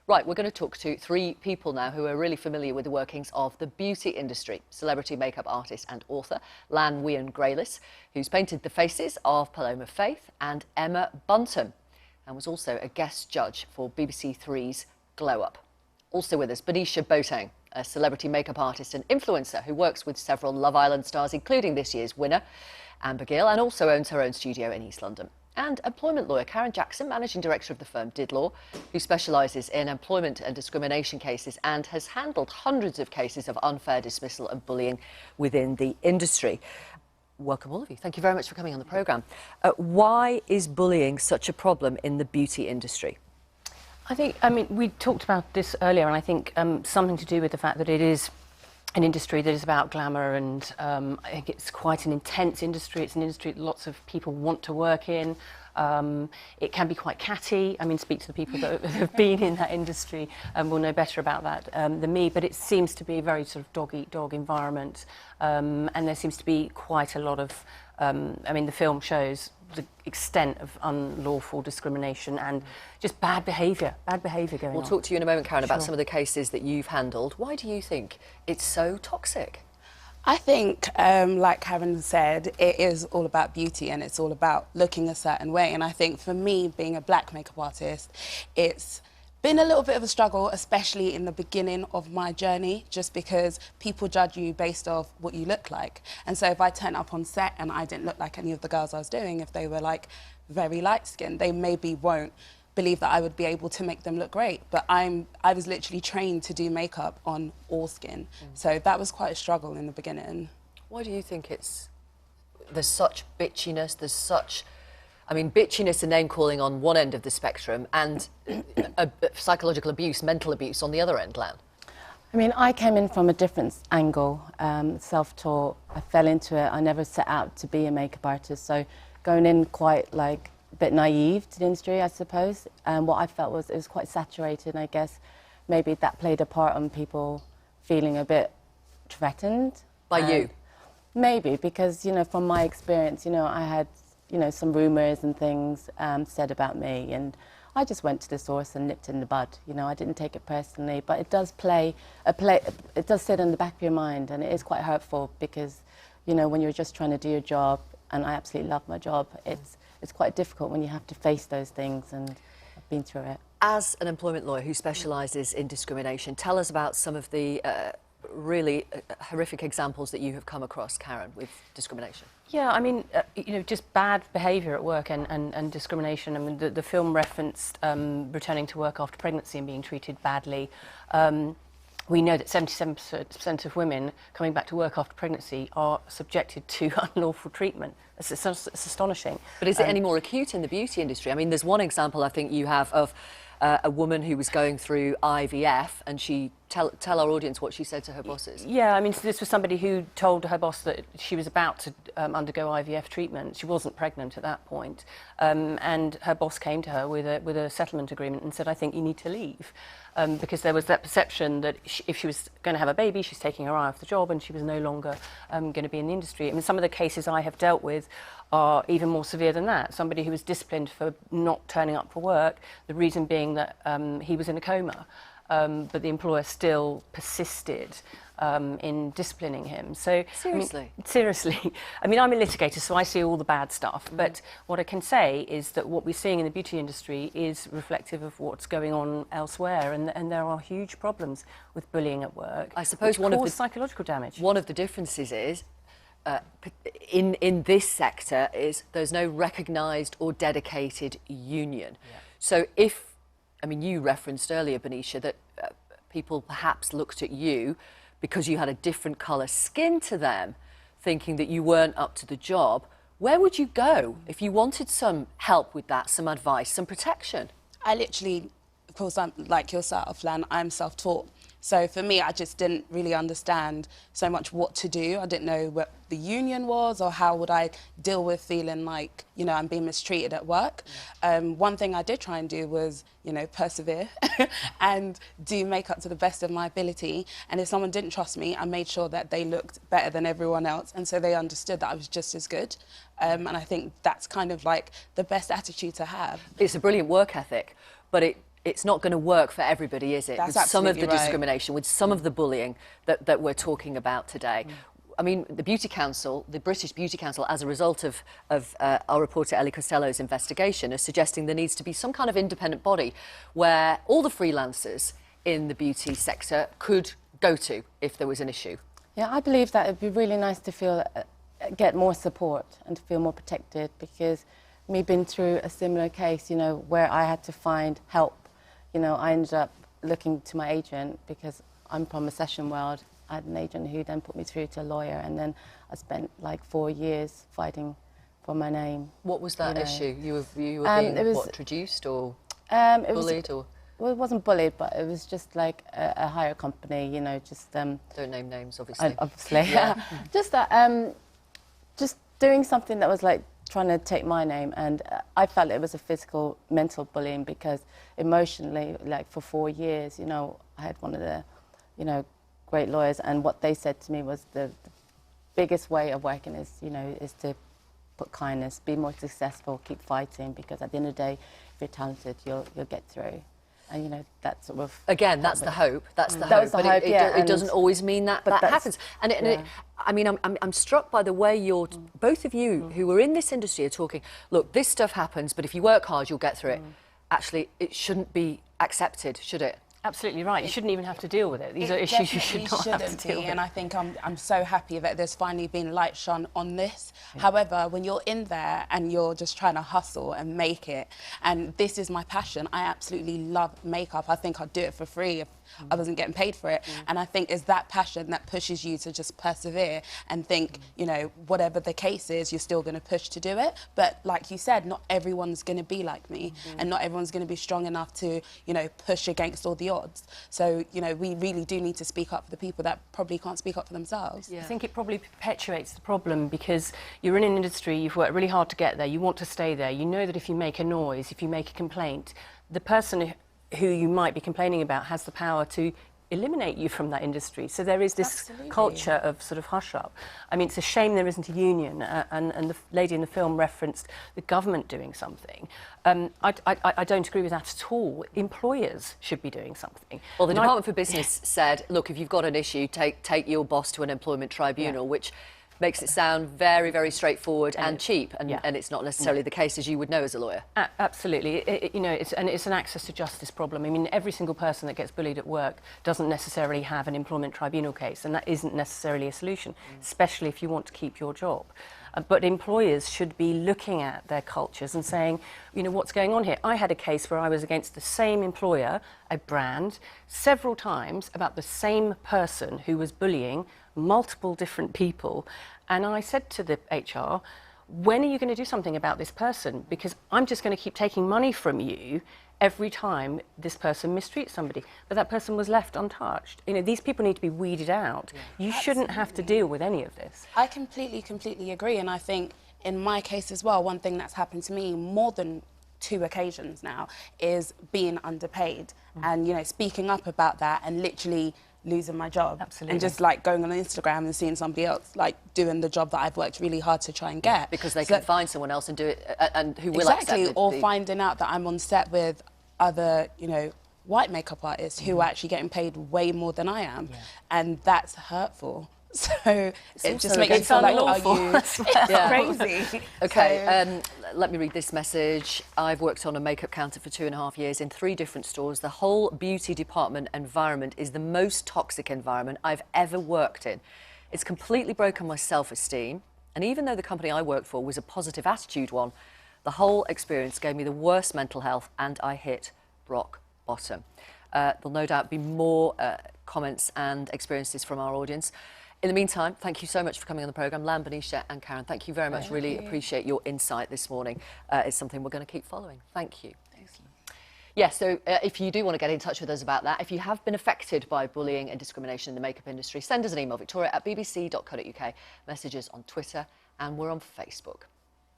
Right, we're going to talk to three people now who are really familiar with the workings of the beauty industry. Celebrity makeup artist and author Lan Wean-Graylis, who's painted the faces of Paloma Faith and Emma Bunton, and was also a guest judge for BBC Three's Glow Up. Also with us, Benicia Boateng, a celebrity makeup artist and influencer who works with several Love Island stars, including this year's winner, Amber Gill, and also owns her own studio in East London. And employment lawyer Karen Jackson, managing director of the firm didlaw, who specialises in employment and discrimination cases and has handled hundreds of cases of unfair dismissal and bullying within the industry. Welcome all of you. Thank you very much for coming on the programme. Why is bullying such a problem in the beauty industry? I mean, we talked about this earlier, and I think something to do with the fact that it is an industry that is about glamour, and I think it's quite an intense industry. It's an industry that lots of people want to work in. It can be quite catty. I mean, speak to the people that have been in that industry and will know better about that than me, but it seems to be a very sort of dog-eat-dog environment, and there seems to be quite a lot of, I mean, the film shows the extent of unlawful discrimination and just bad behaviour going on. We'll talk to you in a moment, Karen, about some of the cases that you've handled. Why do you think it's so toxic? I think, like Karen said, it is all about beauty and it's all about looking a certain way. And I think for me, being a black makeup artist, it's been a little bit of a struggle, especially in the beginning of my journey, just because people judge you based off what you look like. And so if I turn up on set and I didn't look like any of the girls I was doing, if they were like very light-skinned, they maybe won't believe that I would be able to make them look great. But I was literally trained to do makeup on all skin. So that was quite a struggle in the beginning. Why do you think there's such bitchiness, there's such... I mean, bitchiness and name-calling on one end of the spectrum and psychological abuse, mental abuse on the other end, Lan? I mean, I came in from a different angle, self-taught. I fell into it. I never set out to be a makeup artist, so going in quite, like, a bit naive to the industry, I suppose. And what I felt was it was quite saturated, and I guess maybe that played a part on people feeling a bit threatened. By you? Maybe, because, you know, from my experience, you know, I had some rumours and things said about me, and I just went to the source and nipped it in the bud. You know, I didn't take it personally, but it does it does sit in the back of your mind, and it is quite hurtful because, you know, when you're just trying to do your job, and I absolutely love my job, it's quite difficult when you have to face those things, and I've been through it. As an employment lawyer who specialises in discrimination, tell us about some of the really horrific examples that you have come across, Karen, with discrimination. Yeah, I mean, you know, just bad behaviour at work and discrimination. I mean, the film referenced returning to work after pregnancy and being treated badly. We know that 77% of women coming back to work after pregnancy are subjected to unlawful treatment. It's astonishing. But is it any more acute in the beauty industry? I mean, there's one example I think you have of a woman who was going through IVF, and she tell our audience what she said to her bosses. Yeah, I mean, so this was somebody who told her boss that she was about to undergo IVF treatment. She wasn't pregnant at that point, and her boss came to her with a settlement agreement and said, "I think you need to leave," because there was that perception that if she was going to have a baby, she's taking her eye off the job, and she was no longer going to be in the industry. I mean, some of the cases I have dealt with are even more severe than that. Somebody who was disciplined for not turning up for work, the reason being that he was in a coma, but the employer still persisted in disciplining him. So, seriously? I mean, seriously. I mean, I'm a litigator, so I see all the bad stuff, but what I can say is that what we're seeing in the beauty industry is reflective of what's going on elsewhere, and there are huge problems with bullying at work. I suppose one of the psychological damage. One of the differences is in this sector is there's no recognised or dedicated union. Yeah. So I mean, you referenced earlier, Benicia, that people perhaps looked at you because you had a different colour skin to them, thinking that you weren't up to the job. Where would you go if you wanted some help with that, some advice, some protection? I literally, of course, I'm like yourself, Lan, I'm self-taught. So for me, I just didn't really understand so much what to do. I didn't know what the union was or how would I deal with feeling like, you know, I'm being mistreated at work. One thing I did try and do was, you know, persevere and do makeup to the best of my ability. And if someone didn't trust me, I made sure that they looked better than everyone else. And so they understood that I was just as good. And I think that's kind of like the best attitude to have. It's a brilliant work ethic, but it's not going to work for everybody, is it? That's with some of the absolutely right. discrimination, with some of the bullying that we're talking about today. I mean, the Beauty Council, the British Beauty Council, as a result of our reporter Ellie Costello's investigation, is suggesting there needs to be some kind of independent body where all the freelancers in the beauty sector could go to if there was an issue. Yeah, I believe that it'd be really nice to feel, get more support and to feel more protected, because me been through a similar case, you know, where I had to find help. You know, I ended up looking to my agent because I'm from a session world. I had an agent who then put me through to a lawyer, and then I spent like 4 years fighting for my name. What was that you know. issue? You were being, what, traduced or bullied? Well, it wasn't bullied, but it was just like a higher company, you know, just... Don't name names, obviously. Obviously, yeah. Just that, just doing something that was like trying to take my name, and I felt it was a physical, mental bullying, because emotionally, like for 4 years, you know, I had one of the, you know, great lawyers, and what they said to me was the biggest way of working is, you know, is to put kindness, be more successful, keep fighting, because at the end of the day, if you're talented, you'll get through. And, you know, that sort of... Again, that's the hope. That's the That hope. was the But hope, yeah, it doesn't always mean that happens. And I mean, I'm struck by the way you're... Both of you who are in this industry are talking, look, this stuff happens, but if you work hard, you'll get through it. Actually, it shouldn't be accepted, should it? Absolutely right. You shouldn't even have to deal with it. These are issues you should not have to deal with. And I think I'm so happy that there's finally been light shone on this. Yeah. However, when you're in there and you're just trying to hustle and make it, and this is my passion, I absolutely love makeup. I think I'd do it for free if I wasn't getting paid for it. And I think it's that passion that pushes you to just persevere and think, you know, whatever the case is, you're still going to push to do it. But like you said, not everyone's going to be like me, and not everyone's going to be strong enough to, you know, push against all the odds. So, you know, we really do need to speak up for the people that probably can't speak up for themselves. Yeah. I think it probably perpetuates the problem, because you're in an industry, you've worked really hard to get there, you want to stay there, you know that if you make a noise, if you make a complaint, the person who you might be complaining about has the power to eliminate you from that industry. So there is this culture of sort of hush-up. I mean, it's a shame there isn't a union, and the lady in the film referenced the government doing something. I don't agree with that at all. Employers should be doing something. Well, the Department for Business said, look, if you've got an issue, take your boss to an employment tribunal, which makes it sound very, very straightforward and cheap, and it's not necessarily the case, as you would know as a lawyer. Absolutely. You know, it's an access to justice problem. I mean, every single person that gets bullied at work doesn't necessarily have an employment tribunal case, and that isn't necessarily a solution, especially if you want to keep your job. But employers should be looking at their cultures and saying, you know, what's going on here? I had a case where I was against the same employer, a brand, several times about the same person who was bullying multiple different people. And I said to the HR, when are you going to do something about this person? Because I'm just going to keep taking money from you every time this person mistreats somebody. But that person was left untouched. You know, these people need to be weeded out. Yeah. You shouldn't have to deal with any of this. I completely agree. And I think in my case as well, one thing that's happened to me more than 2 occasions now is being underpaid and, you know, speaking up about that and literally losing my job. Absolutely. And just like going on Instagram and seeing somebody else like doing the job that I've worked really hard to try and get. Because they can find someone else and do it, and who will accept it. Or finding out that I'm on set with other, you know, white makeup artists who are actually getting paid way more than I am. And that's hurtful. So it just makes you feel like, are you crazy? Okay, let me read this message. I've worked on a makeup counter for 2.5 years in 3 different stores. The whole beauty department environment is the most toxic environment I've ever worked in. It's completely broken my self-esteem. And even though the company I worked for was a positive attitude one, the whole experience gave me the worst mental health, and I hit rock bottom. There'll no doubt be more comments and experiences from our audience. In the meantime, thank you so much for coming on the programme. Lan, Benicia and Karen, thank you very much. Really appreciate your insight this morning. It's something we're going to keep following. Thank you. Yes, so if you do want to get in touch with us about that, if you have been affected by bullying and discrimination in the makeup industry, send us an email, victoria@bbc.co.uk, messages on Twitter, and we're on Facebook.